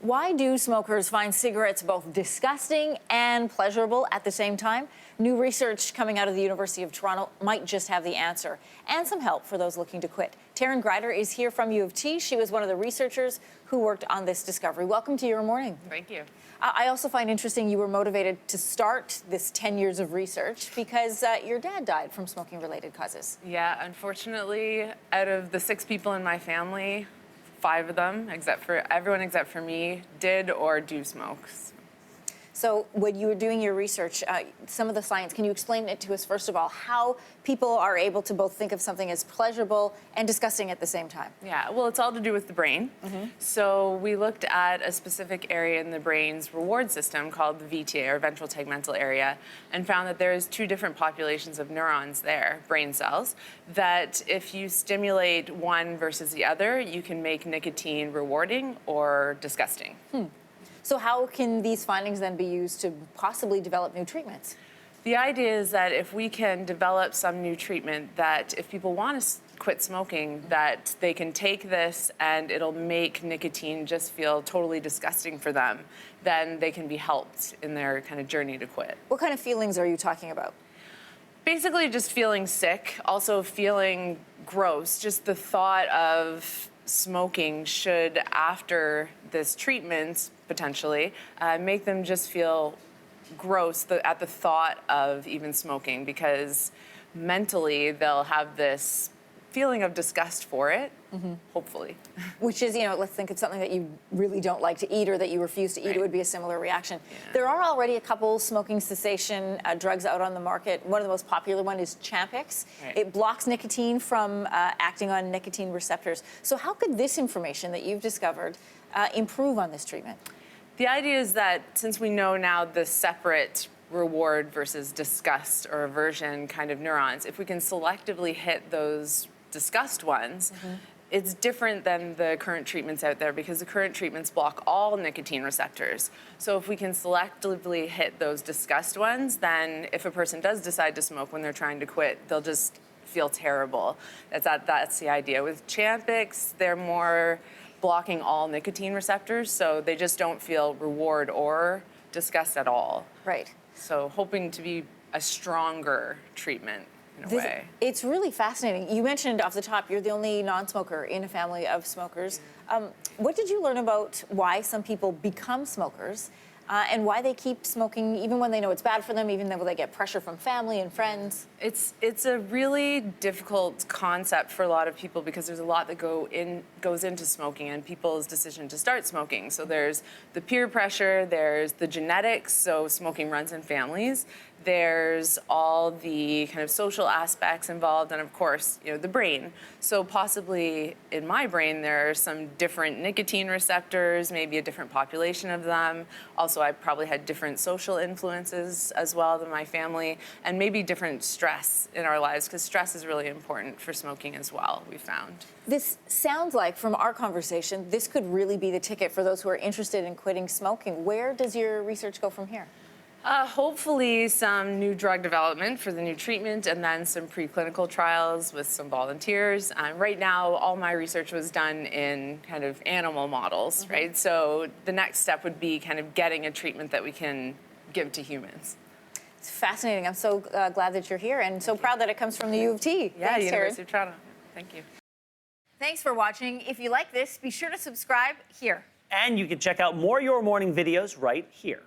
Why do smokers find cigarettes both disgusting and pleasurable at the same time? New research coming out of the University of Toronto might just have the answer, and some help for those looking to quit. Taryn Grieder is here from U of T. She was one of the researchers who worked on this discovery. Welcome to Your Morning. Thank you. I also find interesting you were motivated to start this 10 years of research because your dad died from smoking-related causes. Yeah, unfortunately, out of the 6 people in my family, 5 of them, everyone except for me, did or do smoke. So when you were doing your research, some of the science, can you explain it to us, first of all, how people are able to both think of something as pleasurable and disgusting at the same time? Yeah, well, it's all to do with the brain. So we looked at a specific area in the brain's reward system called the VTA, or ventral tegmental area, and found that there's 2 different populations of neurons there, brain cells, that if you stimulate one versus the other, you can make nicotine rewarding or disgusting. So how can these findings then be used to possibly develop new treatments? The idea is that if we can develop some new treatment that if people want to quit smoking, that they can take this and it'll make nicotine just feel totally disgusting for them, then they can be helped in their kind of journey to quit. What kind of feelings are you talking about? Basically just feeling sick, also feeling gross, just the thought of smoking should, after this treatment, potentially, make them just feel gross at the thought of even smoking, because mentally they'll have this feeling of disgust for it, hopefully. Which is, let's think of something that you really don't like to eat or that you refuse to eat, Right. It would be a similar reaction. Yeah. There are already a couple smoking cessation drugs out on the market. One of the most popular one is Champix. Right. It blocks nicotine from acting on nicotine receptors. So how could this information that you've discovered improve on this treatment? The idea is that since we know now the separate reward versus disgust or aversion kind of neurons, if we can selectively hit those disgust ones, it's different than the current treatments out there, because the current treatments block all nicotine receptors. So if we can selectively hit those disgust ones, then if a person does decide to smoke when they're trying to quit, they'll just feel terrible. That's the idea. With Champix, they're more blocking all nicotine receptors, so they just don't feel reward or disgust at all. Right. So hoping to be a stronger treatment in a way. It's really fascinating. You mentioned off the top you're the only non-smoker in a family of smokers. What did you learn about why some people become smokers and why they keep smoking even when they know it's bad for them, even though they get pressure from family and friends? It's a really difficult concept for a lot of people, because there's a lot that goes into smoking and people's decision to start smoking. So there's the peer pressure, there's the genetics, so smoking runs in families. There's all the kind of social aspects involved, and of course, the brain. So possibly in my brain, there are some different nicotine receptors, maybe a different population of them. Also, I probably had different social influences as well than my family, and maybe different stress in our lives, because stress is really important for smoking as well, we found. This sounds like, from our conversation, this could really be the ticket for those who are interested in quitting smoking. Where does your research go from here? Hopefully some new drug development for the new treatment, and then some preclinical trials with some volunteers. Right now, all my research was done in kind of animal models, right? So the next step would be kind of getting a treatment that we can give to humans. It's fascinating. I'm so glad that you're here, and so proud that it comes from the U of T. Yeah, Thanks, University Taryn. of Toronto. Thank you. Thanks for watching. If you like this, be sure to subscribe here. And you can check out more Your Morning videos right here.